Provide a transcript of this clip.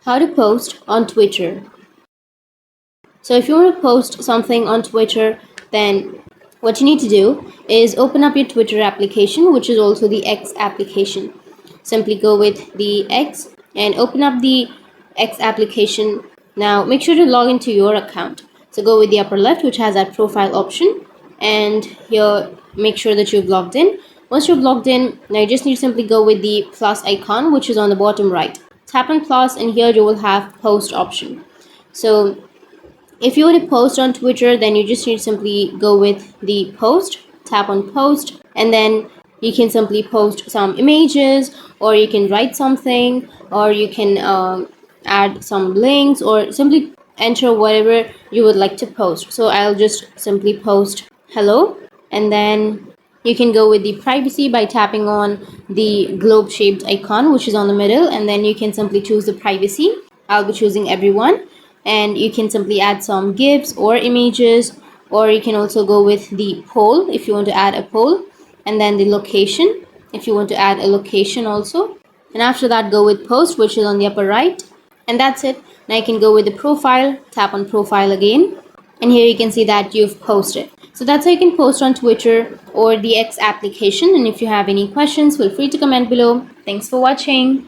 How to post on Twitter. So if you want to post something on Twitter, then what you need to do is open up your Twitter application, which is also the X application. Simply go with the X and open up the X application. Now make sure to log into your account. So go with the upper left, which has that profile option, and here make sure that you've logged in. Once you've logged in, now you just need to simply go with the plus icon, which is on the bottom right. Tap on plus, and here you will have post option. So if you want to post on Twitter, then you just need to simply go with the post, tap on post, and then you can simply post some images, or you can write something, or you can add some links, or simply enter whatever you would like to post. So I'll just simply post hello, and then you can go with the privacy by tapping on the globe shaped icon, which is on the middle, and then you can simply choose the privacy. I'll be choosing everyone, and you can simply add some gifs or images, or you can also go with the poll if you want to add a poll, and then the location if you want to add a location also. And after that, go with post, which is on the upper right, and that's it. Now you can go with the profile, tap on profile again, and here you can see that you've posted. So that's how you can post on Twitter or the X application. And if you have any questions, feel free to comment below. Thanks for watching.